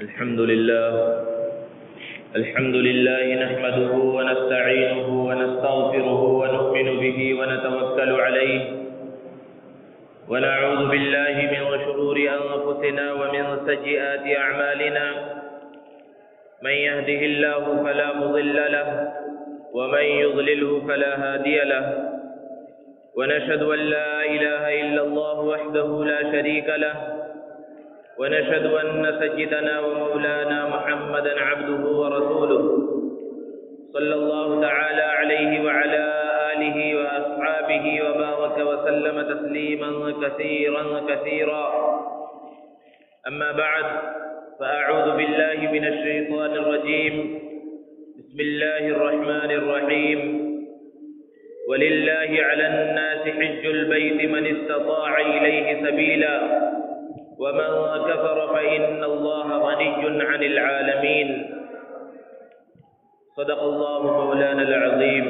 الحمد لله نحمده ونستعينه ونستغفره ونؤمن به ونتوكل عليه ونعوذ بالله من شرور أنفسنا ومن سيئات أعمالنا من يهده الله فلا مضل له ومن يضلله فلا هادي له ونشهد أن لا إله إلا الله وحده لا شريك له ونشهد أن سيدنا ومولانا محمدا عبده ورسوله صلى الله تعالى عليه وعلى آله وأصحابه وبارك وسلم تسليما كثيرا أما بعد فأعوذ بالله من الشيطان الرجيم بسم الله الرحمن الرحيم ولله على الناس حج البيت من استطاع إليه سبيلا ومن كفر فإن الله غني عن العالمين صدق الله مولانا العظيم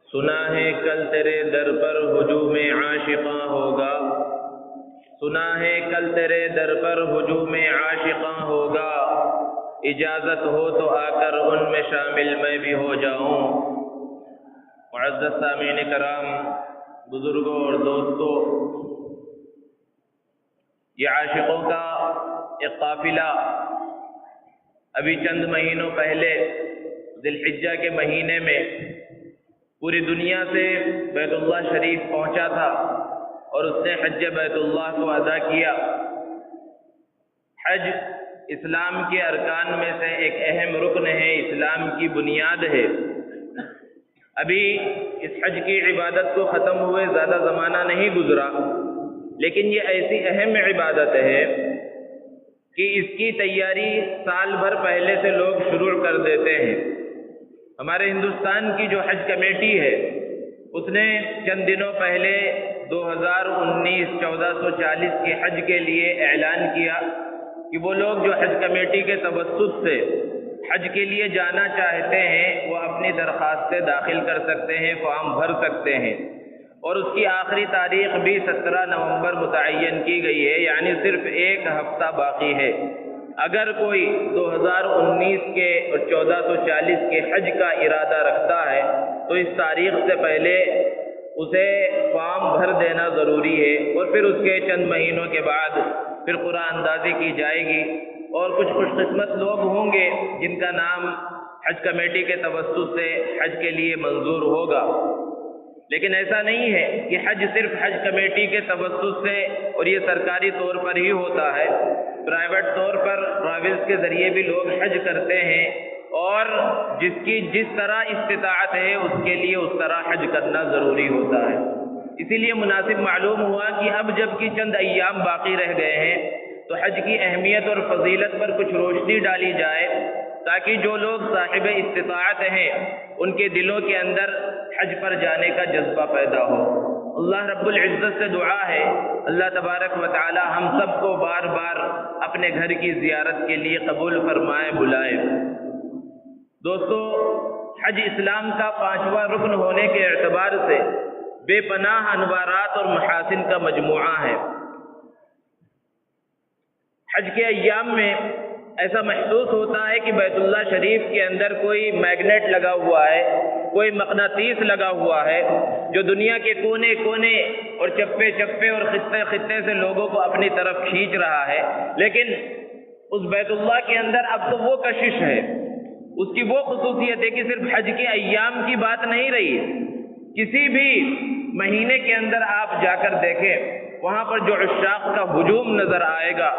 سنا ہے کل تیرے در پر ہجوم عاشقاں ہوگا سنا ہے کل تیرے در پر ہجوم عاشقاں ہوگا اجازت ہو تو آ کر ان میں شامل میں بھی ہو جاؤں معزز سامعین کرام بزرگوں اور دوستوں یہ عاشقوں کا ایک قافلہ ابھی چند مہینوں پہلے ذی الحجہ کے مہینے میں پوری دنیا سے بیت اللہ شریف پہنچا تھا اور اس نے حج بیت اللہ کو ادا کیا۔ حج اسلام کے ارکان میں سے ایک اہم رکن ہے، اسلام کی بنیاد ہے۔ ابھی اس حج کی عبادت کو ختم ہوئے زیادہ زمانہ نہیں گزرا، لیکن یہ ایسی اہم عبادت ہے کہ اس کی تیاری سال بھر پہلے سے لوگ شروع کر دیتے ہیں۔ ہمارے ہندوستان کی جو حج کمیٹی ہے اس نے چند دنوں پہلے 1440 کے حج کے لیے اعلان کیا کہ وہ لوگ جو حج کمیٹی کے توسط سے حج کے لیے جانا چاہتے ہیں وہ اپنی درخواستیں داخل کر سکتے ہیں، فارم بھر سکتے ہیں، اور اس کی آخری تاریخ بھی 17 نومبر متعین کی گئی ہے، یعنی صرف ایک ہفتہ باقی ہے۔ اگر کوئی 2019 کے اور 1440 کے حج کا ارادہ رکھتا ہے تو اس تاریخ سے پہلے اسے فارم بھر دینا ضروری ہے، اور پھر اس کے چند مہینوں کے بعد پھر قرعہ اندازی کی جائے گی، اور کچھ خوش قسمت لوگ ہوں گے جن کا نام حج کمیٹی کے توسط سے حج کے لیے منظور ہوگا۔ لیکن ایسا نہیں ہے کہ حج صرف حج کمیٹی کے توسط سے اور یہ سرکاری طور پر ہی ہوتا ہے، پرائیویٹ طور پر ٹریولز کے ذریعے بھی لوگ حج کرتے ہیں، اور جس کی جس طرح استطاعت ہے اس کے لیے اس طرح حج کرنا ضروری ہوتا ہے۔ اسی لیے مناسب معلوم ہوا کہ اب جب کہ چند ایام باقی رہ گئے ہیں تو حج کی اہمیت اور فضیلت پر کچھ روشنی ڈالی جائے، تاکہ جو لوگ صاحب استطاعت ہیں ان کے دلوں کے اندر حج پر جانے کا جذبہ پیدا ہو۔ اللہ رب العزت سے دعا ہے اللہ تبارک و تعالی ہم سب کو بار بار اپنے گھر کی زیارت کے لیے قبول فرمائے، بلائے۔ دوستو، حج اسلام کا 5واں رکن ہونے کے اعتبار سے بے پناہ انوارات اور محاسن کا مجموعہ ہے۔ حج کے ایام میں ایسا محسوس ہوتا ہے کہ بیت اللہ شریف کے اندر کوئی میگنیٹ لگا ہوا ہے، کوئی مقناطیس لگا ہوا ہے جو دنیا کے کونے کونے اور چپے چپے اور خطے خطے سے لوگوں کو اپنی طرف کھینچ رہا ہے۔ لیکن اس بیت اللہ کے اندر اب تو وہ کشش ہے، اس کی وہ خصوصیت ہے کہ صرف حج کے ایام کی بات نہیں رہی، کسی بھی مہینے کے اندر آپ جا کر دیکھیں وہاں پر جو عشاق کا ہجوم نظر آئے گا،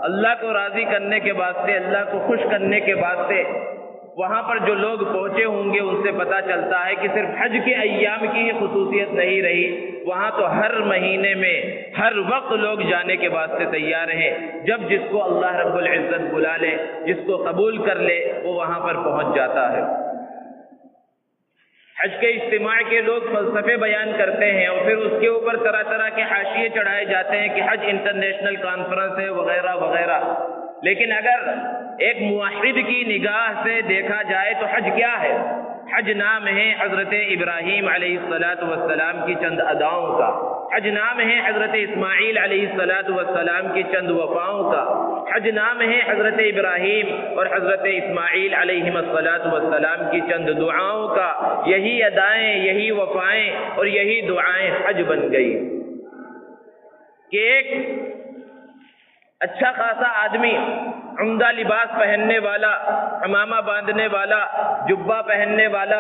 اللہ کو راضی کرنے کے واسطے، اللہ کو خوش کرنے کے واسطے وہاں پر جو لوگ پہنچے ہوں گے ان سے پتہ چلتا ہے کہ صرف حج کے ایام کی ہی خصوصیت نہیں رہی، وہاں تو ہر مہینے میں ہر وقت لوگ جانے کے واسطے تیار ہیں۔ جب جس کو اللہ رب العزت بلا لے، جس کو قبول کر لے، وہ وہاں پر پہنچ جاتا ہے۔ حج کے اجتماع کے لوگ فلسفے بیان کرتے ہیں اور پھر اس کے اوپر طرح طرح کے حاشیے چڑھائے جاتے ہیں کہ حج انٹرنیشنل کانفرنس ہے وغیرہ وغیرہ، لیکن اگر ایک موحد کی نگاہ سے دیکھا جائے تو حج کیا ہے؟ حج نام ہے حضرت ابراہیم علیہ الصلاۃ والسلام کی چند اداؤں کا، حج نام ہے حضرت اسماعیل علیہ السلام کی چند وفاؤں کا، حج نام ہے حضرت ابراہیم اور حضرت اسماعیل علیہ السلام کی چند دعاؤں کا۔ یہی ادائیں، یہی وفائیں اور یہی دعائیں حج بن گئی کہ ایک اچھا خاصا آدمی عمدہ لباس پہننے والا، عمامہ باندھنے والا، جبہ پہننے والا،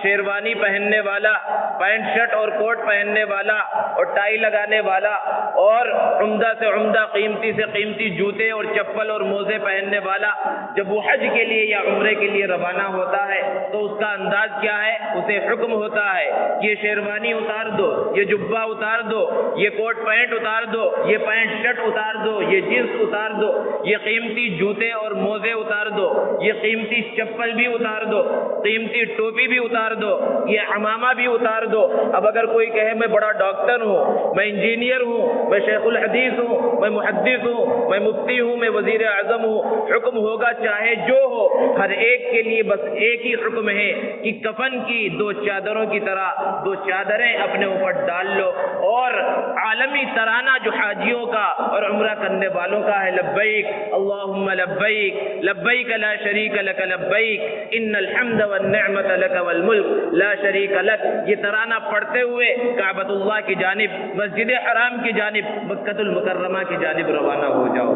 شیروانی پہننے والا، پینٹ شرٹ اور کوٹ پہننے والا اور ٹائی لگانے والا اور عمدہ سے عمدہ، قیمتی سے قیمتی جوتے اور چپل اور موزے پہننے والا جب وہ حج کے لیے یا عمرے کے لیے روانہ ہوتا ہے تو اس کا انداز کیا ہے؟ اسے حکم ہوتا ہے یہ شیروانی اتار دو، یہ جبہ اتار دو، یہ کوٹ پینٹ اتار دو، یہ پینٹ شرٹ اتار دو، یہ جینس اتار دو، یہ قیمتی جوتے اور موزے اتار دو، یہ قیمتی چپل بھی اتار دو، قیمتی ٹوپی بھی اتار دو، یہ عمامہ بھی اتار دو۔ اب اگر کوئی کہے میں بڑا ڈاکٹر ہوں، میں انجینئر ہوں، میں شیخ الحدیث ہوں، میں محدث ہوں، میں مفتی ہوں، میں وزیر اعظم ہوں، حکم ہوگا چاہے جو ہو، ہر ایک کے لیے بس ایک ہی حکم ہے کہ کفن کی دو چادروں کی طرح دو چادریں اپنے اوپر ڈال لو، اور عالمی ترانہ جو حاجیوں کا اور عمرہ کرنے والوں کا ہے، لبیک اللہم لبیک لبیک لا شریک لک لبیک ان الحمد والنعمت لک والملک لا شریک لک، یہ ترانہ پڑھتے ہوئے کعبۃ اللہ کی جانب، مسجد حرام کی جانب، مکۃ المکرمہ کی جانب روانہ ہو جاؤ۔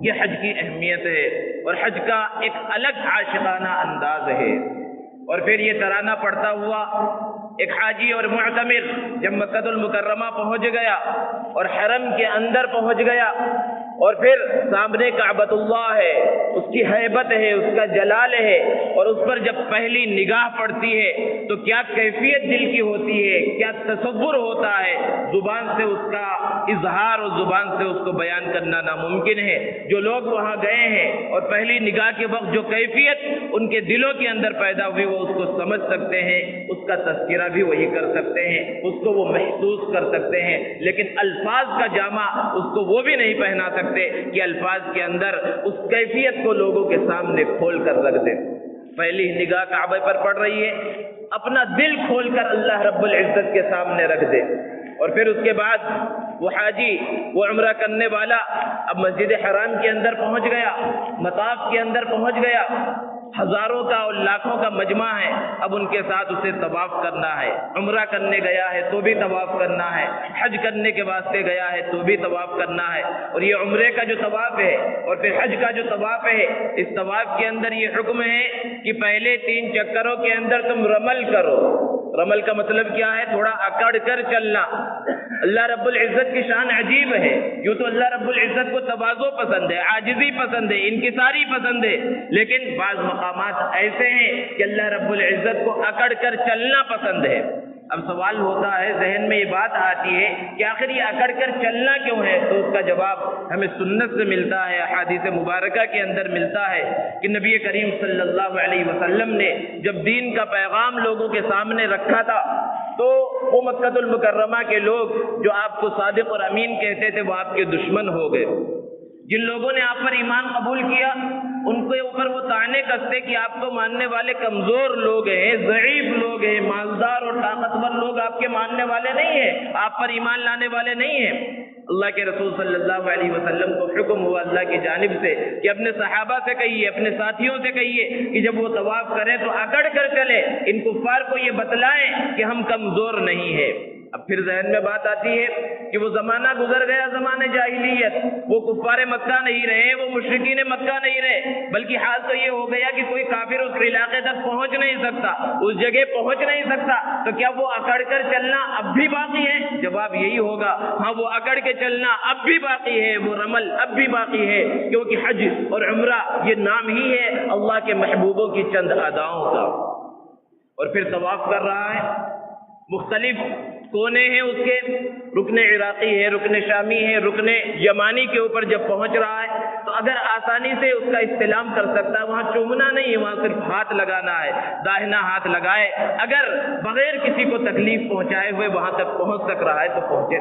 یہ حج کی اہمیت ہے اور حج کا ایک الگ عاشقانہ انداز ہے۔ اور پھر یہ ترانہ پڑھتا ہوا ایک حاجی اور معتمر جب مکۃ المکرمہ پہنچ گیا اور حرم کے اندر پہنچ گیا اور پھر سامنے کعبۃ اللہ ہے، اس کی ہیبت ہے، اس کا جلال ہے، اور اس پر جب پہلی نگاہ پڑتی ہے تو کیا کیفیت دل کی ہوتی ہے، کیا تصور ہوتا ہے، زبان سے اس کا اظہار اور زبان سے اس کو بیان کرنا ناممکن ہے۔ جو لوگ وہاں گئے ہیں اور پہلی نگاہ کے وقت جو کیفیت ان کے دلوں کے اندر پیدا ہوئی وہ اس کو سمجھ سکتے ہیں، اس کا تذکرہ بھی وہی کر سکتے ہیں، اس کو وہ محسوس کر سکتے ہیں، لیکن الفاظ کا جامع اس کو وہ بھی نہیں پہنا سکتے کہ الفاظ کے اندر اس کیفیت کو لوگوں کے سامنے کھول کر رکھ دے۔ پہلی نگاہ کعبے پر پڑ رہی ہے، اپنا دل کھول کر اللہ رب العزت کے سامنے رکھ دے، اور پھر اس کے بعد وہ حاجی، وہ عمرہ کرنے والا اب مسجد حرام کے اندر پہنچ گیا، مطاف کے اندر پہنچ گیا، ہزاروں کا اور لاکھوں کا مجمع ہے، اب ان کے ساتھ اسے طواف کرنا ہے۔ عمرہ کرنے گیا ہے تو بھی طواف کرنا ہے، حج کرنے کے واسطے گیا ہے تو بھی طواف کرنا ہے، اور یہ عمرے کا جو طواف ہے اور پھر حج کا جو طواف ہے، اس طواف کے اندر یہ حکم ہے کہ پہلے 3 چکروں کے اندر تم رمل کرو۔ رمل کا مطلب کیا ہے؟ تھوڑا اکڑ کر چلنا۔ اللہ رب العزت کی شان عجیب ہے، یوں تو اللہ رب العزت کو تواضع پسند ہے، عاجزی پسند ہے، انکساری پسند ہے، لیکن بعض مقامات ایسے ہیں کہ اللہ رب العزت کو اکڑ کر چلنا پسند ہے۔ اب سوال ہوتا ہے، ذہن میں یہ بات آتی ہے کہ آخر یہ اکڑ کر چلنا کیوں ہے؟ تو اس کا جواب ہمیں سنت سے ملتا ہے، احادیث مبارکہ کے اندر ملتا ہے کہ نبی کریم صلی اللہ علیہ وسلم نے جب دین کا پیغام لوگوں کے سامنے رکھا تھا تو وہ مکۃ المکرمہ کے لوگ جو آپ کو صادق اور امین کہتے تھے وہ آپ کے دشمن ہو گئے۔ جن لوگوں نے آپ پر ایمان قبول کیا ان کے اوپر وہ طعنے کستے کہ آپ کو ماننے والے کمزور لوگ ہیں، ضعیف لوگ ہیں، مالدار اور طاقتور لوگ آپ کے ماننے والے نہیں ہیں، آپ پر ایمان لانے والے نہیں ہیں۔ اللہ کے رسول صلی اللہ علیہ وسلم کو حکم ہوا اللہ کی جانب سے کہ اپنے صحابہ سے کہیے، اپنے ساتھیوں سے کہیے کہ جب وہ طواف کریں تو اکڑ کر چلے، ان کفار کو یہ بتلائیں کہ ہم کمزور نہیں ہیں۔ اب پھر ذہن میں بات آتی ہے کہ وہ زمانہ گزر گیا، زمانے جاہلیت، وہ کفار مکہ نہیں رہے، وہ مشرکین مکہ نہیں رہے، بلکہ حال تو یہ ہو گیا کہ کوئی کافر اس علاقے تک پہنچ نہیں سکتا، اس جگہ پہنچ نہیں سکتا، تو کیا وہ اکڑ کر چلنا اب بھی باقی ہے؟ جواب یہی ہوگا، ہاں وہ اکڑ کے چلنا اب بھی باقی ہے، وہ رمل اب بھی باقی ہے، کیونکہ حج اور عمرہ یہ نام ہی ہے اللہ کے محبوبوں کی چند اداؤں کا۔ اور پھر طواف کر رہا ہے، مختلف کونے ہیں اس کے، رکن عراقی ہے، رکن شامی ہے، رکن یمانی کے اوپر جب پہنچ رہا ہے تو اگر آسانی سے اس کا استلام کر سکتا ہے، وہاں چومنا نہیں ہے، وہاں صرف ہاتھ لگانا ہے، داہنا ہاتھ لگائے، اگر بغیر کسی کو تکلیف پہنچائے ہوئے وہاں تک پہنچ سک رہا ہے تو پہنچے۔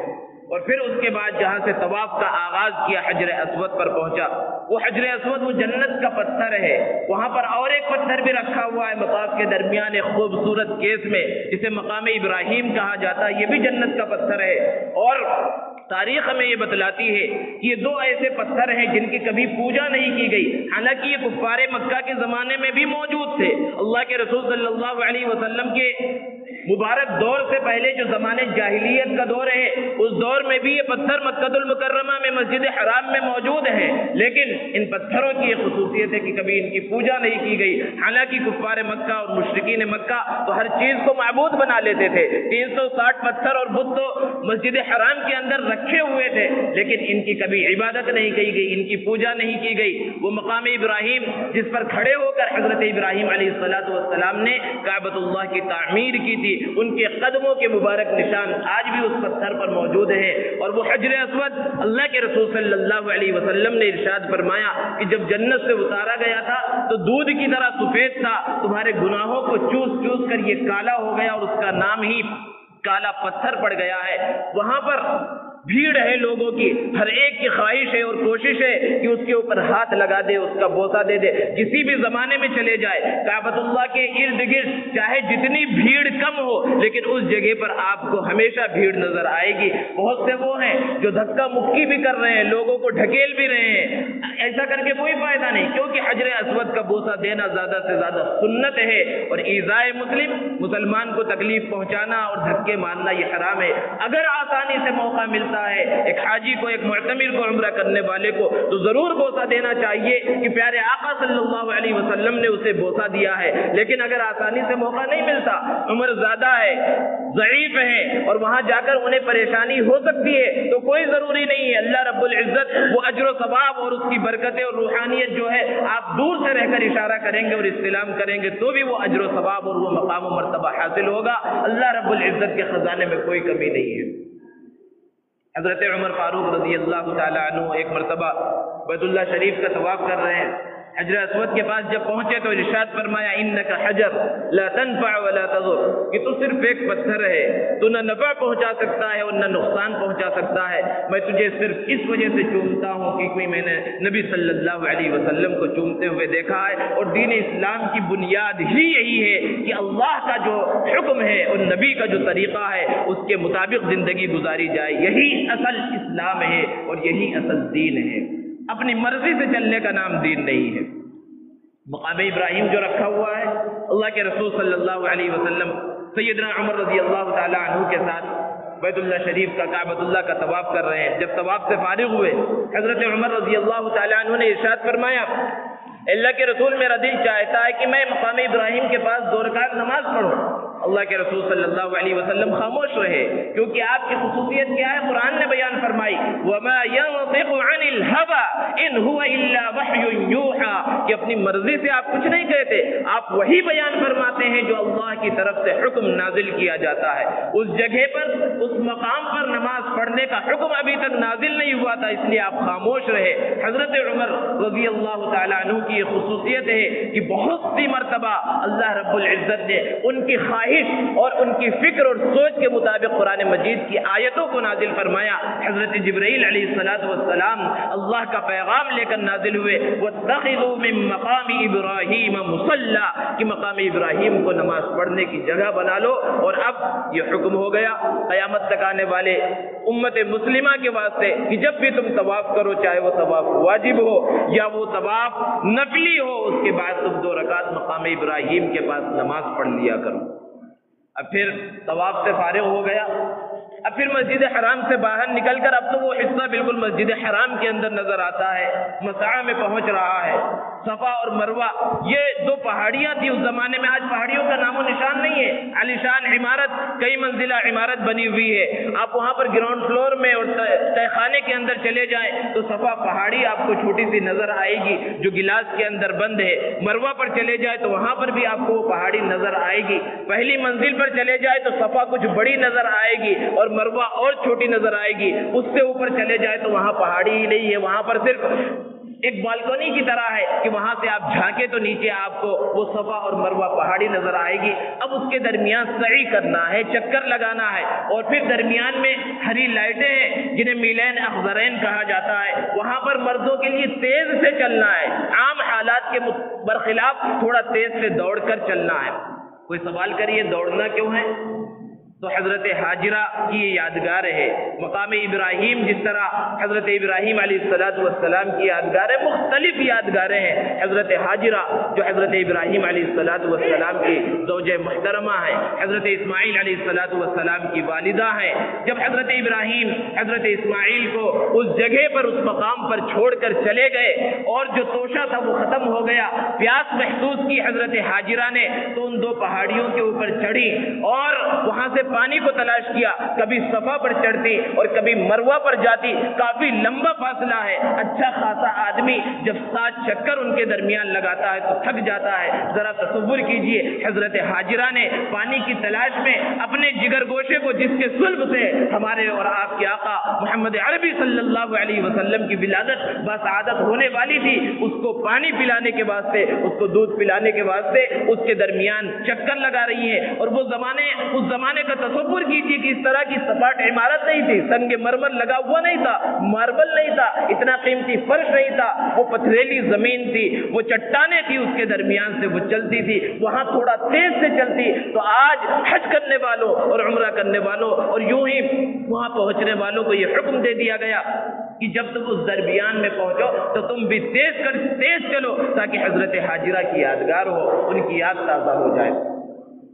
اور پھر اس کے بعد جہاں سے طواف کا آغاز کیا حجر اسود پر پہنچا. وہ حجر اسود وہ جنت کا پتھر ہے. وہاں پر اور ایک پتھر بھی رکھا ہوا ہے مطاف کے درمیان ایک خوبصورت کیس میں جسے مقام ابراہیم کہا جاتا ہے. یہ بھی جنت کا پتھر ہے. اور تاریخ ہمیں یہ بتلاتی ہے کہ یہ دو ایسے پتھر ہیں جن کی کبھی پوجا نہیں کی گئی، حالانکہ یہ کفار مکہ کے زمانے میں بھی موجود تھے. اللہ کے رسول صلی اللہ علیہ وسلم کے مبارک دور سے پہلے جو زمانے جاہلیت کا دور ہے اس دور میں بھی یہ پتھر مکہ المکرمہ میں مسجد حرام میں موجود ہیں. لیکن ان پتھروں کی یہ خصوصیت ہے کہ کبھی ان کی پوجا نہیں کی گئی. حالانکہ کفار مکہ اور مشرکین مکہ تو ہر چیز کو معبود بنا لیتے تھے. 360 پتھر اور بت تو مسجد حرام کے اندر رکھے ہوئے تھے، لیکن ان کی کبھی عبادت نہیں کی گئی، ان کی پوجا نہیں کی گئی. وہ مقام ابراہیم جس پر کھڑے ہو کر حضرت ابراہیم علیہ السلام نے کعبۃ اللہ کی تعمیر کی تھی، ان کے قدموں کے مبارک نشان آج بھی اس پتھر پر موجود ہیں. اور وہ حجر اسود اللہ کے رسول صلی اللہ علیہ وسلم نے ارشاد فرمایا کہ جب جنت سے اتارا گیا تھا تو دودھ کی طرح سفید تھا، تمہارے گناہوں کو چوس چوس کر یہ کالا ہو گیا اور اس کا نام ہی کالا پتھر پڑ گیا ہے. وہاں پر بھیڑ ہے لوگوں کی، ہر ایک کی خواہش ہے اور کوشش ہے کہ اس کے اوپر ہاتھ لگا دے، اس کا بوسہ دے دے. کسی بھی زمانے میں چلے جائے کعبۃ اللہ کے ارد گرد چاہے جتنی بھیڑ کم ہو لیکن اس جگہ پر آپ کو ہمیشہ بھیڑ نظر آئے گی. بہت سے وہ ہیں جو دھکا مکی بھی کر رہے ہیں، لوگوں کو ڈھکیل بھی رہے ہیں. ایسا کر کے کوئی فائدہ نہیں، کیونکہ حجر اسود کا بوسہ دینا زیادہ سے زیادہ سنت ہے اور ایذائے مسلمان کو تکلیف پہنچانا اور دھکے مارنا یہ حرام ہے. اگر آسانی سے موقع ملتا ہے ایک حاجی کو، ایک معتمر کو، عمرہ کرنے والے کو، تو ضرور بوسہ دینا چاہیے کہ پیارے آقا صلی اللہ علیہ وسلم نے اسے بوسہ دیا ہے. لیکن اگر آسانی سے موقع نہیں ملتا، عمر زیادہ ہے، ضعیف ہے اور وہاں جا کر انہیں پریشانی ہو سکتی ہے، تو کوئی ضروری نہیں ہے. اللہ رب العزت وہ اجر و ثواب اور اس کی برکتیں اور روحانیت جو ہے آپ دور سے رہ کر اشارہ کریں گے اور استلام کریں گے تو بھی وہ اجر و ثواب اور وہ مقام و مرتبہ حاصل ہوگا. اللہ رب العزت کے خزانے میں کوئی کمی نہیں ہے. حضرت عمر فاروق رضی اللہ تعالی عنہ ایک مرتبہ بیت اللہ شریف کا طواف کر رہے ہیں. حجر اسود کے پاس جب پہنچے تو ارشاد فرمایا انک حجر لا تنفع ولا تضر، کہ تو صرف ایک پتھر ہے، تو نہ نفع پہنچا سکتا ہے اور نہ نقصان پہنچا سکتا ہے. میں تجھے صرف اس وجہ سے چومتا ہوں کہ میں نے نبی صلی اللہ علیہ وسلم کو چومتے ہوئے دیکھا ہے. اور دین اسلام کی بنیاد ہی یہی ہے کہ اللہ کا جو حکم ہے اور نبی کا جو طریقہ ہے اس کے مطابق زندگی گزاری جائے. یہی اصل اسلام ہے اور یہی اصل دین ہے. اپنی مرضی سے چلنے کا نام دین نہیں ہے. مقام ابراہیم جو رکھا ہوا ہے، اللہ کے رسول صلی اللہ علیہ وسلم سیدنا عمر رضی اللہ تعالی عنہ کے ساتھ بیت اللہ شریف کا کعبۃ اللہ کا طواف کر رہے ہیں. جب طواف سے فارغ ہوئے حضرت عمر رضی اللہ تعالی عنہ نے ارشاد فرمایا اللہ کے رسول میرا دل چاہتا ہے کہ میں مقام ابراہیم کے پاس 2 رکعت نماز پڑھوں. اللہ کے رسول صلی اللہ علیہ وسلم خاموش رہے، کیونکہ آپ کی خصوصیت کیا ہے قرآن نے بیان فرمائی وما ينطق عن الهوى ان هو الا وحي يوحى، کہ اپنی مرضی سے آپ کچھ نہیں کہتے، آپ وہی بیان فرماتے ہیں جو اللہ کی طرف سے حکم نازل کیا جاتا ہے. اس جگہ پر اس مقام پر نماز پڑھنے کا حکم ابھی تک نازل نہیں ہوا تھا، اس لیے آپ خاموش رہے. حضرت عمر رضی اللہ تعالی عنہ کی یہ خصوصیت ہے کہ بہت سی مرتبہ اللہ رب العزت نے ان کی خواہش اور ان کی فکر اور سوچ کے مطابق قرآن مجید کی آیتوں کو نازل فرمایا. حضرت جبرائیل علیہ السلام اللہ کا پیغام لے کر نازل ہوئے وَاتَّخِذُوا مِن مَقَامِ إِبْرَاهِيمَ مُصَلَّى، کہ مقام ابراہیم کو نماز پڑھنے کی جگہ بنا لو. اور اب یہ حکم ہو گیا قیامت تک آنے والے امت مسلمہ کے واسطے کہ جب بھی تم طواف کرو، چاہے وہ طواف واجب ہو یا وہ طواف نفلی ہو، اس کے بعد تم 2 رکعت مقام ابراہیم کے پاس نماز پڑھ لیا کرو. اب پھر طواف سے فارغ ہو گیا، اب پھر مسجد حرام سے باہر نکل کر اب تو وہ حصہ بالکل مسجد حرام کے اندر نظر آتا ہے. مسعی میں پہنچ رہا ہے. صفا اور مروہ یہ 2 پہاڑیاں تھی اس زمانے میں، آج پہاڑیوں کا نام و نشان نہیں ہے. عالی شان عمارت، کئی منزلہ عمارت بنی ہوئی ہے. آپ وہاں پر گراؤنڈ فلور میں اور تہ خانے کے اندر چلے جائیں تو صفا پہاڑی آپ کو چھوٹی سی نظر آئے گی جو گلاس کے اندر بند ہے. مروہ پر چلے جائے تو وہاں پر بھی آپ کو وہ پہاڑی نظر آئے گی. پہلی منزل پر چلے جائے تو صفا کچھ بڑی نظر آئے گی اور مروہ اور چھوٹی نظر آئے گی. اس سے اوپر چلے جائے تو وہاں پہاڑی ہی نہیں ہے، وہاں پر صرف ایک بالکنی کی طرح ہے کہ وہاں سے آپ جھانکے تو نیچے آپ کو وہ صفا اور مروہ پہاڑی نظر آئے گی. اب اس کے درمیان سعی کرنا ہے, چکر لگانا ہے, اور پھر درمیان میں ہری لائٹیں ہیں جنہیں میلین اخضرین کہا جاتا ہے, وہاں پر مردوں کے لیے تیز سے چلنا ہے, عام حالات کے برخلاف تھوڑا تیز سے دوڑ کر چلنا ہے. کوئی سوال کریے دوڑنا کیوں ہے؟ تو حضرت حاجرہ کی یہ یادگار ہے. مقام ابراہیم جس طرح حضرت ابراہیم علیہ السلام کی یادگاریں مختلف یادگاریں ہیں. حضرت حاجرہ جو حضرت ابراہیم علیہ السلام کی زوجہ محترمہ ہیں, حضرت اسماعیل علیہ السلام کی والدہ ہیں. جب حضرت ابراہیم حضرت اسماعیل کو اس جگہ پر اس مقام پر چھوڑ کر چلے گئے اور جو توشہ تھا وہ ختم ہو گیا, پیاس محسوس کی حضرت حاجرہ نے تو ان دو پہاڑیوں کے اوپر چڑھی اور وہاں سے پانی کو تلاش کیا. کبھی صفا پر چڑھتی اور کبھی مروہ پر جاتی. کافی لمبا فاصلہ ہے. اچھا خاصا آدمی جب 7 چکر ان کے درمیان لگاتا ہے تو تھک جاتا ہے. ذرا تصور کیجئے حضرت حاجرہ نے پانی کی تلاش میں اپنے جگر گوشے کو, جس کے صلب سے ہمارے اور آپ کے آقا محمد عربی صلی اللہ علیہ وسلم کی ولادت بسعادت ہونے والی تھی, اس کو پانی پلانے کے واسطے, اس کو دودھ پلانے کے واسطے اس کے درمیان چکر لگا رہی ہے. اور وہ اس زمانے کا تصور کیجیے کہ اس طرح کی سپاٹ عمارت نہیں تھی, سنگ مرمر لگا ہوا نہیں تھا, ماربل نہیں تھا, اتنا قیمتی فرش نہیں تھا, وہ پتھریلی زمین تھی, وہ چٹانیں تھی, اس کے درمیان سے وہ چلتی تھی. وہاں تھوڑا تیز سے چلتی تو آج حج کرنے والوں اور عمرہ کرنے والوں اور یوں ہی وہاں پہنچنے والوں کو یہ حکم دے دیا گیا کہ جب تم اس درمیان میں پہنچو تو تم بھی تیز چلو تاکہ حضرت حاجرہ کی یادگار ہو, ان کی یاد تازہ ہو جائے.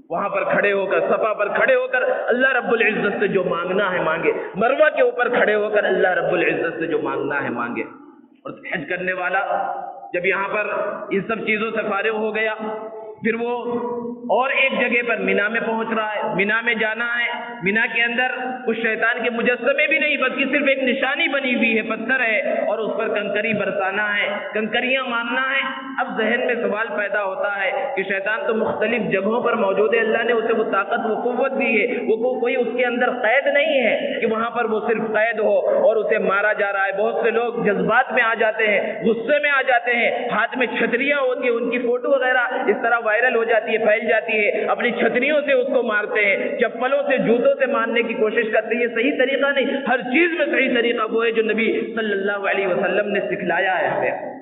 وہاں پر کھڑے ہو کر, صفا پر کھڑے ہو کر اللہ رب العزت سے جو مانگنا ہے مانگے, مروہ کے اوپر کھڑے ہو کر اللہ رب العزت سے جو مانگنا ہے مانگے. اور حج کرنے والا جب یہاں پر ان سب چیزوں سے فارغ ہو گیا, پھر وہ اور ایک جگہ پر مینا میں پہنچ رہا ہے. مینا میں جانا ہے, مینا کے اندر اس شیطان کے مجسمے بھی نہیں بلکہ صرف ایک نشانی بنی ہوئی ہے, پتھر ہے, اور اس پر کنکری برسانا ہے, کنکریاں مارنا ہے. اب ذہن میں سوال پیدا ہوتا ہے کہ شیطان تو مختلف جگہوں پر موجود ہے, اللہ نے اسے وہ طاقت و قوت دی ہے, وہ کوئی اس کے اندر قید نہیں ہے کہ وہاں پر وہ صرف قید ہو اور اسے مارا جا رہا ہے. بہت سے لوگ جذبات میں آ جاتے ہیں, غصے میں آ جاتے ہیں, ہاتھ میں چھتریاں ہوتی ہیں, ان کی فوٹو وغیرہ اس طرح وائرل ہو جاتی ہے, پھیل جاتی ہے, اپنی چھتریوں سے اس کو مارتے ہیں, چپلوں سے, جوتوں سے مارنے کی کوشش کرتے ہیں. یہ صحیح طریقہ نہیں. ہر چیز میں صحیح طریقہ وہ ہے جو نبی صلی اللہ علیہ وسلم نے سکھلایا ہے ہمیں.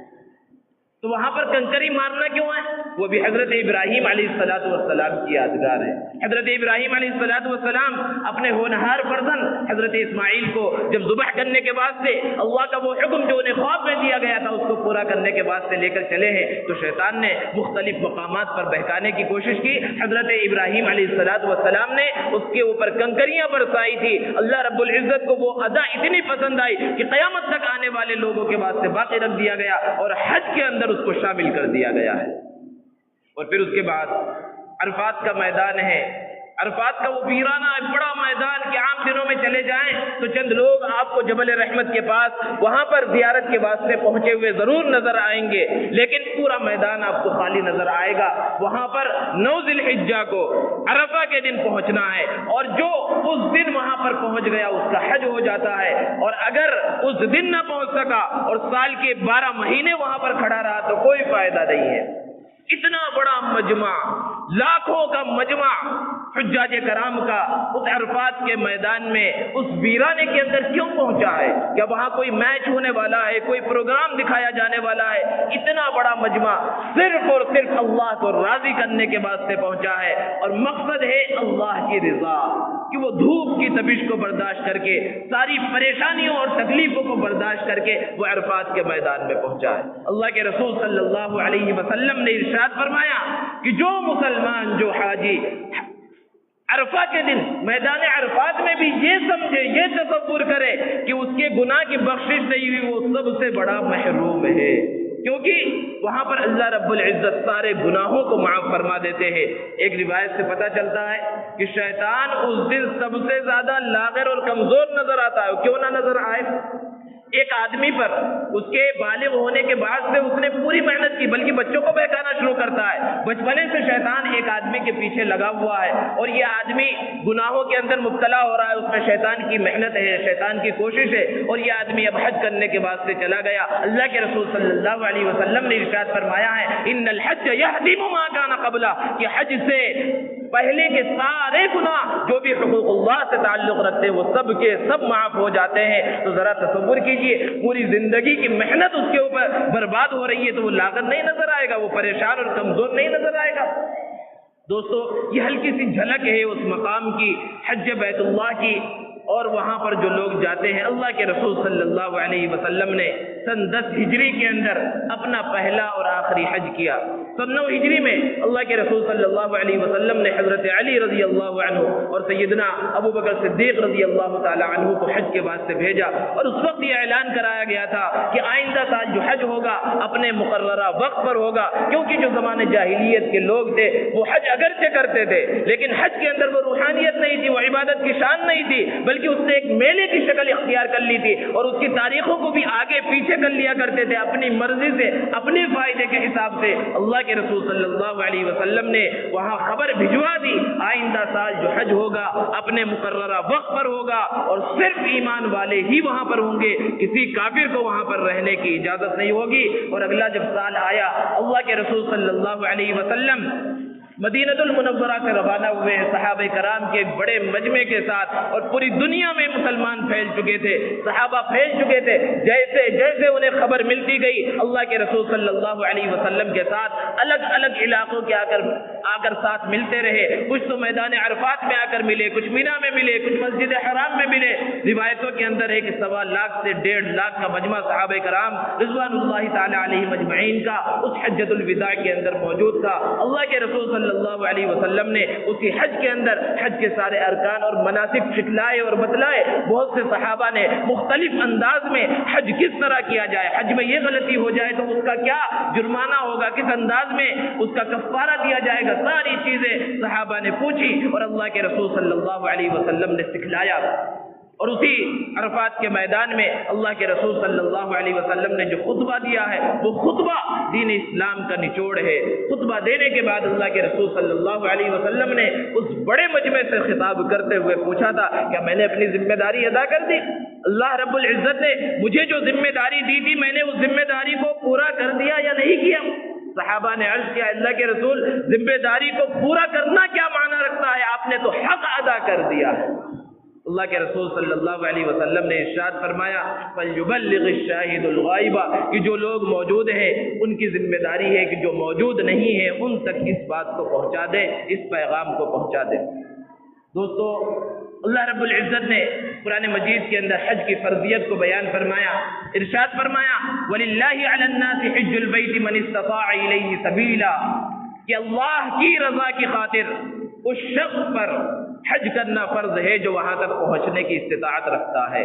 تو وہاں پر کنکری مارنا کیوں ہے؟ وہ بھی حضرت ابراہیم علیہ السلام کی یادگار ہے. حضرت ابراہیم علیہ السلام اپنے ہونہار فرزند حضرت اسماعیل کو جب ذبح کرنے کے واسطے اللہ کا وہ حکم جو انہیں خواب میں دیا گیا تھا اس کو پورا کرنے کے واسطے لے کر چلے ہیں, تو شیطان نے مختلف مقامات پر بہکانے کی کوشش کی. حضرت ابراہیم علیہ السلام نے اس کے اوپر کنکریاں برسائی تھی. اللہ رب العزت کو وہ ادا اتنی پسند آئی کہ قیامت تک آنے والے لوگوں کے واسطے باقی رکھ دیا گیا اور حج کے اندر اس کو شامل کر دیا گیا ہے. اور پھر اس کے بعد عرفات کا میدان ہے. عرفات کا وہ ویرانہ بڑا میدان کہ عام دنوں میں چلے جائیں تو چند لوگ آپ کو جبل رحمت کے پاس وہاں پر زیارت کے واسطے پہنچے ہوئے ضرور نظر آئیں گے, لیکن پورا میدان آپ کو خالی نظر آئے گا. وہاں پر 9 ذی الحجہ کو عرفہ کے دن پہنچنا ہے, اور جو اس دن وہاں پر پہنچ گیا اس کا حج ہو جاتا ہے. اور اگر اس دن نہ پہنچ سکا اور سال کے 12 مہینے وہاں پر کھڑا رہا تو کوئی فائدہ نہیں ہے. اتنا بڑا مجمع, لاکھوں کا مجمع حجاج کرام کا اس عرفات کے میدان میں اس ویرانے کے اندر کیوں پہنچا ہے؟ کیا وہاں کوئی میچ ہونے والا ہے, کوئی پروگرام دکھایا جانے والا ہے؟ اتنا بڑا مجمع صرف اور صرف اللہ کو راضی کرنے کے واسطے پہنچا ہے, اور مقصد ہے اللہ کی رضا, کہ وہ دھوپ کی تپش کو برداشت کر کے, ساری پریشانیوں اور تکلیفوں کو برداشت کر کے وہ عرفات کے میدان میں پہنچا ہے. اللہ کے رسول صلی اللہ علیہ وسلم نے ارشاد فرمایا کہ جو مسلمان, جو حاجی عرفہ کے دن میدان عرفات میں بھی یہ سمجھے, یہ تصور کرے کہ اس کے گناہ کی بخشش نہیں ہوئی, وہ سب سے بڑا محروم ہے, کیونکہ وہاں پر اللہ رب العزت سارے گناہوں کو معاف فرما دیتے ہیں. ایک روایت سے پتہ چلتا ہے کہ شیطان اس دن سب سے زیادہ لاغر اور کمزور نظر آتا ہے. کیوں نہ نظر آئے؟ ایک آدمی پر اس کے بالغ ہونے کے بعد سے اس نے پوری محنت کی، بلکہ بچوں کو بہکانا شروع کرتا ہے، بچپنے سے شیطان ایک آدمی کے پیچھے لگا ہوا ہے اور یہ آدمی گناہوں کے اندر مبتلا ہو رہا ہے، اس میں شیطان کی محنت ہے، شیطان کی کوشش ہے، اور یہ آدمی اب حج کرنے کے بعد سے چلا گیا۔ اللہ کے رسول صلی اللہ علیہ وسلم نے ارشاد فرمایا ہے ان الحج یہدم ما کان قبلہ، کہ حج سے پہلے کے سارے گناہ جو بھی حقوق اللہ سے تعلق رکھتے ہیں وہ سب کے سب معاف ہو جاتے ہیں۔ تو ذرا تصور کیجئے، پوری زندگی کی محنت اس کے اوپر برباد ہو رہی ہے تو وہ لاغر نہیں نظر آئے گا، وہ پریشان اور کمزور نہیں نظر آئے گا۔ دوستو، یہ ہلکی سی جھلک ہے اس مقام کی، حج بیت اللہ کی، اور وہاں پر جو لوگ جاتے ہیں۔ اللہ کے رسول صلی اللہ علیہ وسلم نے سن 10 ہجری کے اندر اپنا پہلا اور آخری حج کیا۔ سن 9 ہجری میں اللہ کے رسول صلی اللہ علیہ وسلم نے حضرت علی رضی اللہ عنہ اور سیدنا ابو بکر صدیق رضی اللہ تعالی عنہ کو حج کے واسطے بھیجا، اور اس وقت یہ اعلان کرایا گیا تھا کہ آئندہ سال جو حج ہوگا اپنے مقررہ وقت پر ہوگا، کیونکہ جو زمانے جاہلیت کے لوگ تھے وہ حج اگرچہ کرتے تھے لیکن حج کے اندر وہ روحانیت نہیں تھی، وہ عبادت کی شان نہیں تھی، بلکہ اس نے ایک میلے کی شکل اختیار کر لی تھی، اور اس کی تاریخوں کو بھی آگے پیچھے کر لیا کرتے تھے اپنی مرضی سے، اپنے فائدے کے حساب سے۔ اللہ کے رسول صلی اللہ علیہ وسلم نے وہاں خبر بھجوا دی آئندہ سال جو حج ہوگا اپنے مقررہ وقت پر ہوگا، اور صرف ایمان والے ہی وہاں پر ہوں گے، کسی کافر کو وہاں پر رہنے کی اجازت نہیں ہوگی۔ اور اگلا جب سال آیا، اللہ کے رسول صلی اللہ علیہ وسلم مدینہ المنورہ سے روانہ ہوئے صحابہ کرام کے ایک بڑے مجمع کے ساتھ، اور پوری دنیا میں مسلمان پھیل چکے تھے، صحابہ پھیل چکے تھے، جیسے جیسے انہیں خبر ملتی گئی اللہ کے رسول صلی اللہ علیہ وسلم کے ساتھ الگ الگ علاقوں کے آ کر ساتھ ملتے رہے۔ کچھ تو میدان عرفات میں آ کر ملے، کچھ مینا میں ملے، کچھ مسجد حرام میں ملے۔ روایتوں کے اندر ہے کہ 1.25 لاکھ سے 1.5 لاکھ کا مجمع صحابہ کرام رضوان اللہ تعالی علیہ مجمعین کا اس حجۃ الوداع کے اندر موجود تھا۔ اللہ کے رسول صلی اللہ علیہ وسلم نے اسی حج کے اندر حج کے سارے ارکان اور مناسک سکھلائے اور بتلائے۔ بہت سے صحابہ نے مختلف انداز میں حج کس طرح کیا جائے، حج میں یہ غلطی ہو جائے تو اس کا کیا جرمانہ ہوگا، کس انداز میں اس کا کفارہ دیا جائے گا، ساری چیزیں صحابہ نے پوچھی اور اللہ کے رسول صلی اللہ علیہ وسلم نے سکھلایا۔ اور اسی عرفات کے میدان میں اللہ کے رسول صلی اللہ علیہ وسلم نے جو خطبہ دیا ہے وہ خطبہ دین اسلام کا نچوڑ ہے۔ خطبہ دینے کے بعد اللہ کے رسول صلی اللہ علیہ وسلم نے اس بڑے مجمع سے خطاب کرتے ہوئے پوچھا تھا کیا میں نے اپنی ذمہ داری ادا کر دی؟ اللہ رب العزت نے مجھے جو ذمہ داری دی تھی میں نے اس ذمہ داری کو پورا کر دیا یا نہیں کیا؟ صحابہ نے عرض کیا اللہ کے رسول ذمہ داری کو پورا کرنا کیا معنی رکھتا ہے، آپ نے تو حق ادا کر دیا ہے۔ اللہ کے رسول صلی اللہ علیہ وسلم نے ارشاد فرمایا فَلْيُبَلِّغِ الشَّاهِدُ الْغَائِبَ، کہ جو لوگ موجود ہیں ان کی ذمہ داری ہے کہ جو موجود نہیں ہیں ان تک اس بات کو پہنچا دیں، اس پیغام کو پہنچا دیں۔ دوستو، اللہ رب العزت نے قرآن مجید کے اندر حج کی فرضیت کو بیان فرمایا، ارشاد فرمایا وَلِلَّهِ عَلَى النَّاسِ حِجُّ الْبَيْتِ مَنِ اسْتَطَاعَ إِلَيْهِ سَبِيلًا، کہ اللہ کی رضا کی خاطر اس شخص پر حج کرنا فرض ہے جو وہاں تک پہنچنے کی استطاعت رکھتا ہے۔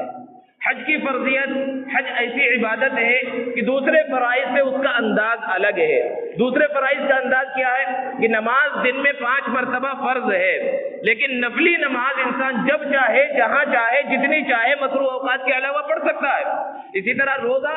حج کی فرضیت، حج ایسی عبادت ہے کہ دوسرے فرائض سے اس کا انداز الگ ہے۔ دوسرے فرائض کا انداز کیا ہے کہ نماز دن میں 5 مرتبہ فرض ہے، لیکن نفلی نماز انسان جب چاہے، جہاں چاہے، جتنی چاہے مکروہ اوقات کے علاوہ پڑھ سکتا ہے۔ اسی طرح روزہ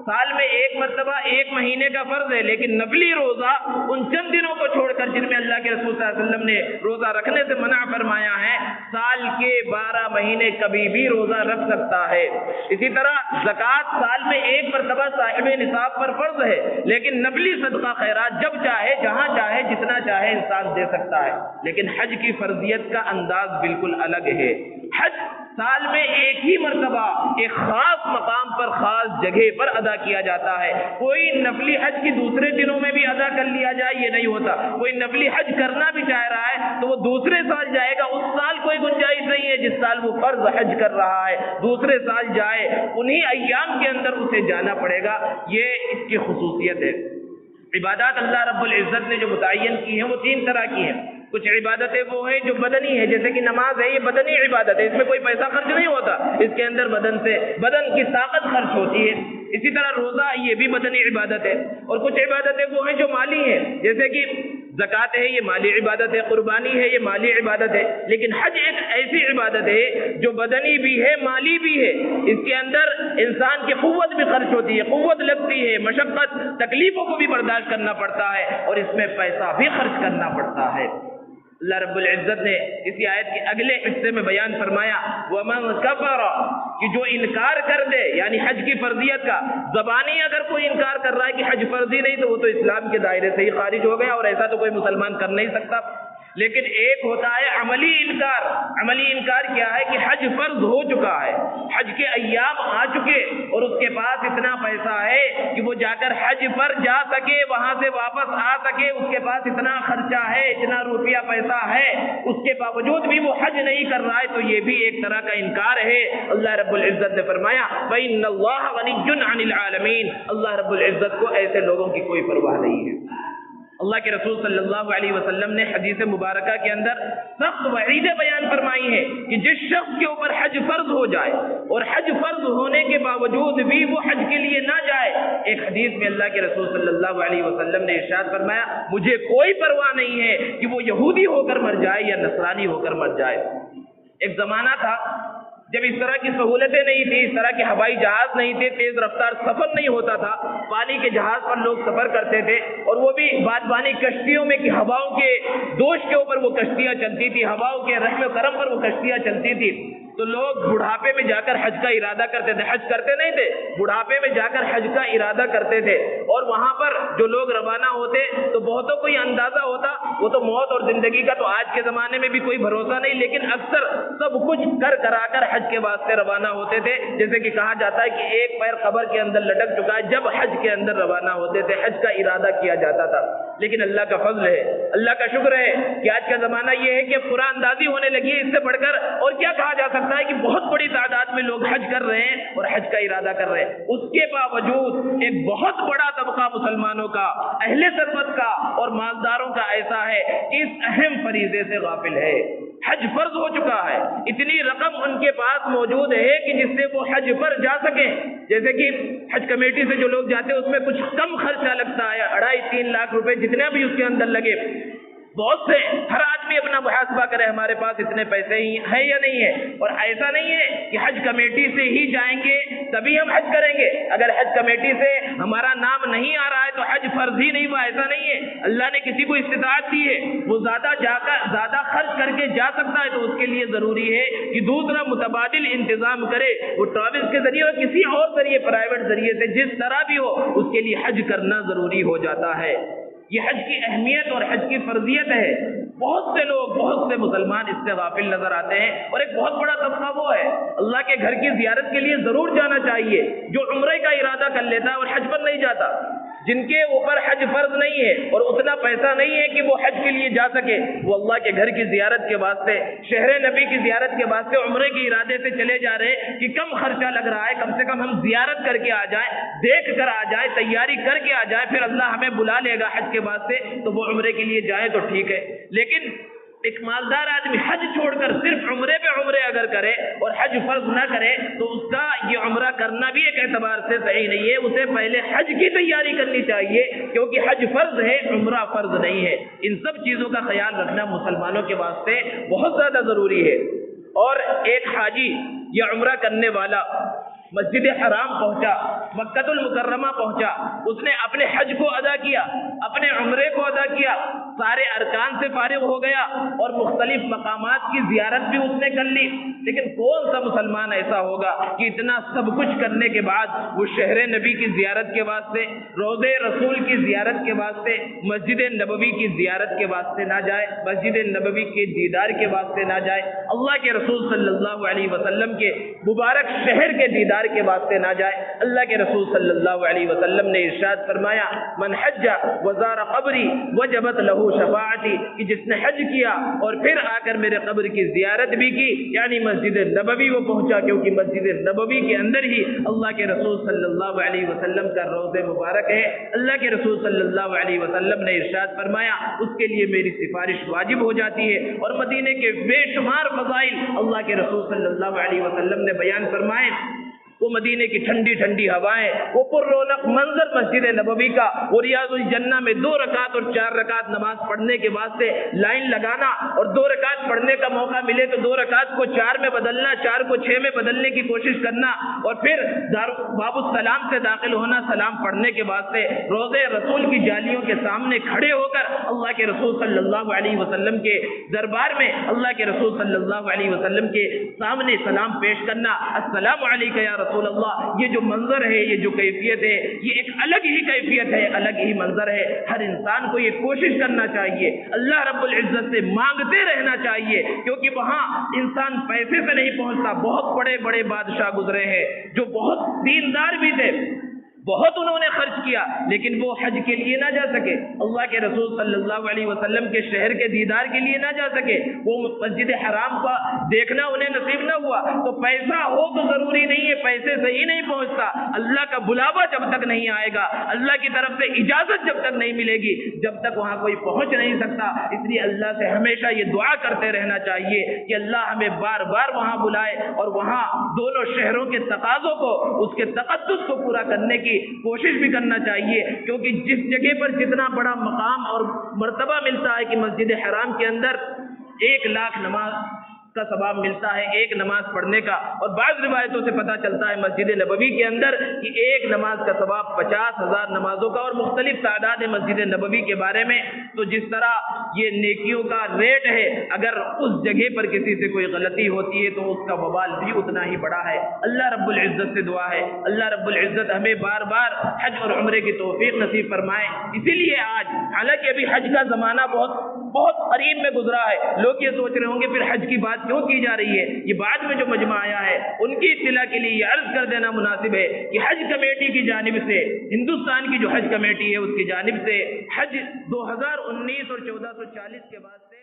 سال میں 1 مرتبہ 1 مہینے کا فرض ہے، لیکن نفلی روزہ ان چند دنوں کو چھوڑ کر جن میں اللہ کے رسول صلی اللہ علیہ وسلم نے روزہ رکھنے سے منع فرمایا ہے، سال کے 12 مہینے کبھی بھی روزہ رکھ سکتا ہے۔ اسی طرح زکوٰۃ سال میں 1 مرتبہ صاحب نصاب پر فرض ہے، لیکن نفلی صدقہ خیرات جب چاہے، جہاں چاہے، جتنا چاہے انسان دے سکتا ہے۔ لیکن حج کی فرضیت کا انداز بالکل الگ ہے۔ حج سال میں 1 ہی مرتبہ ایک خاص مقام پر، خاص جگہ پر ادا کیا جاتا ہے۔ کوئی نفلی حج کی دوسرے دنوں میں بھی ادا کر لیا جائے یہ نہیں ہوتا۔ کوئی نفلی حج کرنا بھی چاہ رہا ہے تو وہ دوسرے سال جائے گا، اس سال کوئی گنجائش نہیں ہے جس سال وہ فرض حج کر رہا ہے، دوسرے سال جائے، انہی ایام کے اندر اسے جانا پڑے گا۔ یہ اس کی خصوصیت ہے۔ عبادات اللہ رب العزت نے جو متعین کی ہیں وہ 3 طرح کی ہیں۔ کچھ عبادتیں وہ ہیں جو بدنی ہے، جیسے کہ نماز ہے، یہ بدنی عبادت ہے، اس میں کوئی پیسہ خرچ نہیں ہوتا، اس کے اندر بدن کی طاقت خرچ ہوتی ہے۔ اسی طرح روزہ یہ بھی بدنی عبادت ہے۔ اور کچھ عبادتیں وہ ہیں جو مالی ہیں، جیسے کہ زکوٰۃ ہے، یہ مالی عبادت ہے، قربانی ہے، یہ مالی عبادت ہے۔ لیکن حج ایک ایسی عبادت ہے جو بدنی بھی ہے، مالی بھی ہے۔ اس کے اندر انسان کی قوت بھی خرچ ہوتی ہے، قوت لگتی ہے، مشقت تکلیفوں کو بھی برداشت کرنا پڑتا ہے اور اس میں پیسہ بھی خرچ کرنا پڑتا ہے۔ اللہ رب العزت نے اسی آیت کے اگلے حصے میں بیان فرمایا وَمَنْ كَفَرَ کہ جو انکار کر دے، یعنی حج کی فرضیت کا، زبانی اگر کوئی انکار کر رہا ہے کہ حج فرضی نہیں تو وہ تو اسلام کے دائرے سے ہی خارج ہو گیا، اور ایسا تو کوئی مسلمان کر نہیں سکتا۔ لیکن ایک ہوتا ہے عملی انکار۔ عملی انکار کیا ہے کہ حج فرض ہو چکا ہے، حج کے ایام آ چکے اور اس کے پاس اتنا پیسہ ہے کہ وہ جا کر حج پر جا سکے، وہاں سے واپس آ سکے، اس کے پاس اتنا خرچہ ہے، اتنا روپیہ پیسہ ہے، اس کے باوجود بھی وہ حج نہیں کر رہا ہے، تو یہ بھی ایک طرح کا انکار ہے۔ اللہ رب العزت نے فرمایا فَإِنَّ اللَّهَ غَنِيٌّ عَنِ الْعَالَمِينَ، اللہ رب العزت کو ایسے لوگوں کی کوئی پرواہ نہیں ہے۔ اللہ کے رسول صلی اللہ علیہ وسلم نے حدیث مبارکہ کے اندر سخت وعیدیں بیان فرمائی ہیں کہ جس شخص کے اوپر حج فرض ہو جائے اور حج فرض ہونے کے باوجود بھی وہ حج کے لیے نہ جائے، ایک حدیث میں اللہ کے رسول صلی اللہ علیہ وسلم نے ارشاد فرمایا مجھے کوئی پرواہ نہیں ہے کہ وہ یہودی ہو کر مر جائے یا نصرانی ہو کر مر جائے۔ ایک زمانہ تھا جب اس طرح کی سہولتیں نہیں تھی، اس طرح کے ہوائی جہاز نہیں تھے، تیز رفتار سفر نہیں ہوتا تھا، پانی کے جہاز پر لوگ سفر کرتے تھے، اور وہ بھی بادبانی کشتیوں میں کہ ہواؤں کے دوش کے اوپر وہ کشتیاں چلتی تھی، ہواؤں کے رحم و کرم پر وہ کشتیاں چلتی تھی۔ تو لوگ بڑھاپے میں جا کر حج کا ارادہ کرتے تھے، حج کرتے نہیں تھے، بڑھاپے میں جا کر حج کا ارادہ کرتے تھے، اور وہاں پر جو لوگ روانہ ہوتے تو بہتوں کو یہ اندازہ ہوتا وہ تو موت اور زندگی کا تو آج کے زمانے میں بھی کوئی بھروسہ نہیں، لیکن اکثر سب کچھ کرا کر حج کے واسطے روانہ ہوتے تھے۔ جیسے کہ کہا جاتا ہے کہ ایک پیر قبر کے اندر لٹک چکا ہے جب حج کے اندر روانہ ہوتے تھے، حج کا ارادہ کیا جاتا تھا۔ لیکن اللہ کا فضل ہے، اللہ کا شکر ہے کہ آج کا زمانہ یہ ہے کہ قرآن اندازی ہونے لگی ہے، اس سے بڑھ کر اور کیا کہا جا سکتا ہے کہ بہت بڑی تعداد میں لوگ حج کر رہے ہیں اور حج کا ارادہ کر رہے ہیں۔ اس کے باوجود ایک بہت بڑا طبقہ مسلمانوں کا، اہل ثروت کا اور مالداروں کا ایسا ہے کہ اس اہم فریضے سے غافل ہے۔ حج فرض ہو چکا ہے، اتنی رقم ان کے پاس موجود ہے کہ جس سے وہ حج پر جا سکیں۔ جیسے کہ حج کمیٹی سے جو لوگ جاتے ہیں اس میں کچھ کم خرچہ لگتا ہے، 2.5-3 لاکھ روپے جتنا بھی اس کے اندر لگے۔ بہت سے ہر آدمی اپنا محاسبہ کرے ہمارے پاس اتنے پیسے ہی ہیں یا نہیں ہے، اور ایسا نہیں ہے کہ حج کمیٹی سے ہی جائیں گے تبھی ہم حج کریں گے، اگر حج کمیٹی سے ہمارا نام نہیں آ رہا ہے تو حج فرض ہی نہیں ہوا، ایسا نہیں ہے۔ اللہ نے کسی کو استطاعت دی ہے، وہ زیادہ خرچ کر کے جا سکتا ہے تو اس کے لیے ضروری ہے کہ دوسرا متبادل انتظام کرے، وہ ٹریولز کے ذریعے اور کسی اور ذریعے پرائیویٹ ذریعے سے جس طرح بھی ہو اس کے لیے حج کرنا ضروری ہو جاتا ہے۔ یہ حج کی اہمیت اور حج کی فرضیت ہے۔ بہت سے لوگ، بہت سے مسلمان اس سے غافل نظر آتے ہیں، اور ایک بہت بڑا طبقہ وہ ہے اللہ کے گھر کی زیارت کے لیے ضرور جانا چاہیے جو عمرے کا ارادہ کر لیتا ہے اور حج پر نہیں جاتا۔ جن کے اوپر حج فرض نہیں ہے اور اتنا پیسہ نہیں ہے کہ وہ حج کے لیے جا سکے، وہ اللہ کے گھر کی زیارت کے واسطے، شہر نبی کی زیارت کے واسطے عمرے کے ارادے سے چلے جا رہے ہیں کہ کم خرچہ لگ رہا ہے، کم سے کم ہم زیارت کر کے آ جائیں، دیکھ کر آ جائیں، تیاری کر کے آ جائیں، پھر اللہ ہمیں بلا لے گا حج کے واسطے، تو وہ عمرے کے لیے جائیں تو ٹھیک ہے۔ لیکن ایک مالدار آدمی حج چھوڑ کر صرف عمرے پہ عمرے اگر کرے اور حج فرض نہ کرے تو اس کا یہ عمرہ کرنا بھی ایک اعتبار سے صحیح نہیں ہے، اسے پہلے حج کی تیاری کرنی چاہیے، کیونکہ حج فرض ہے، عمرہ فرض نہیں ہے۔ ان سب چیزوں کا خیال رکھنا مسلمانوں کے واسطے بہت زیادہ ضروری ہے۔ اور ایک حاجی یا عمرہ کرنے والا مسجد حرام پہنچا، مکہ المکرمہ پہنچا، اس نے اپنے حج کو ادا کیا، اپنے عمرے کو ادا کیا، سارے ارکان سے فارغ ہو گیا اور مختلف مقامات کی زیارت بھی اس نے کر لی، لیکن کون سا مسلمان ایسا ہوگا کہ اتنا سب کچھ کرنے کے بعد وہ شہر نبی کی زیارت کے واسطے، روضہ رسول کی زیارت کے واسطے، مسجد نبوی کی زیارت کے واسطے نہ جائے، مسجد نبوی کے دیدار کے واسطے نہ جائے، اللہ کے رسول صلی اللہ علیہ وسلم کے مبارک شہر کے دیدار کے واسطے نہ جائے۔ اللہ کے رسول صلی اللہ علیہ وسلم نے ارشاد فرمایا من حج وزار قبری وجبت له شفاعتی، کہ جس نے حج کیا اور پھر آ کر میرے قبر کی زیارت بھی کی، یعنی مسجد نبوی وہ پہنچا، کیونکہ مسجد نبوی کے اندر ہی اللہ کے رسول صلی اللہ علیہ وسلم کا روضہ مبارک ہے۔ اللہ کے رسول صلی اللہ علیہ وسلم نے ارشاد فرمایا اس کے لیے میری سفارش واجب ہو جاتی ہے، اور مدینے کے بے شمار فضائل اللہ کے رسول صلی اللہ علیہ وسلم نے بیان فرمائے۔ وہ مدینے کی ٹھنڈی ٹھنڈی ہوائیں، وہ پر رونق منظر مسجد نبوی کا، وہ ریاض الجنہ میں 2 رکعت اور 4 رکعت نماز پڑھنے کے واسطے لائن لگانا، اور 2 رکعت پڑھنے کا موقع ملے تو 2 رکعت کو 4 میں بدلنا، 4 کو 6 میں بدلنے کی کوشش کرنا، اور پھر باب السلام سے داخل ہونا سلام پڑھنے کے واسطے روضے رسول کی جالیوں کے سامنے کھڑے ہو کر اللہ کے رسول صلی اللہ علیہ وسلم کے دربار میں اللہ کے رسول صلی اللہ علیہ وسلم کے سامنے سلام پیش کرنا، السلام علیکم یا رسول اللہ۔ یہ جو منظر ہے، یہ جو کیفیت ہے، یہ ایک الگ ہی کیفیت ہے، الگ ہی منظر ہے۔ ہر انسان کو یہ کوشش کرنا چاہیے، اللہ رب العزت سے مانگتے رہنا چاہیے، کیونکہ وہاں انسان پیسے سے نہیں پہنچتا۔ بہت بڑے بڑے بادشاہ گزرے ہیں جو بہت دیندار بھی تھے، بہت انہوں نے خرچ کیا، لیکن وہ حج کے لیے نہ جا سکے، اللہ کے رسول صلی اللہ علیہ وسلم کے شہر کے دیدار کے لیے نہ جا سکے، وہ مسجد حرام کا دیکھنا انہیں نصیب نہ ہوا۔ تو پیسہ ہو تو ضروری نہیں ہے، پیسے سے ہی نہیں پہنچتا، اللہ کا بلاوا جب تک نہیں آئے گا، اللہ کی طرف سے اجازت جب تک نہیں ملے گی، جب تک وہاں کوئی پہنچ نہیں سکتا۔ اس لیے اللہ سے ہمیشہ یہ دعا کرتے رہنا چاہیے کہ اللہ ہمیں بار بار وہاں بلائے، اور وہاں دونوں شہروں کے تقاضوں کو، اس کے تقدس کو پورا کرنے کی کوشش بھی کرنا چاہیے، کیونکہ جس جگہ پر جتنا بڑا مقام اور مرتبہ ملتا ہے کہ مسجد حرام کے اندر 1 لاکھ نماز کا ثواب ملتا ہے، 1 نماز پڑھنے کا، اور بعض روایتوں سے پتہ چلتا ہے مسجد نبوی کے اندر کہ 1 نماز کا ثواب 50,000 نمازوں کا، اور مختلف تعداد ہے مسجد نبوی کے بارے میں۔ تو جس طرح یہ نیکیوں کا ریٹ ہے، اگر اس جگہ پر کسی سے کوئی غلطی ہوتی ہے تو اس کا وبال بھی اتنا ہی بڑا ہے۔ اللہ رب العزت سے دعا ہے اللہ رب العزت ہمیں بار بار حج اور عمرے کی توفیق نصیب فرمائے۔ اسی لیے آج، حالانکہ ابھی حج کا زمانہ بہت قریب میں گزرا ہے، لوگ یہ سوچ رہے ہوں گے پھر حج کی بات کیوں کی جا رہی ہے، یہ بعد میں جو مجمع آیا ہے ان کی اطلاع کے لیے یہ عرض کر دینا مناسب ہے کہ حج کمیٹی کی جانب سے، ہندوستان کی جو حج کمیٹی ہے اس کی جانب سے حج 2019 اور 1440 کے بعد سے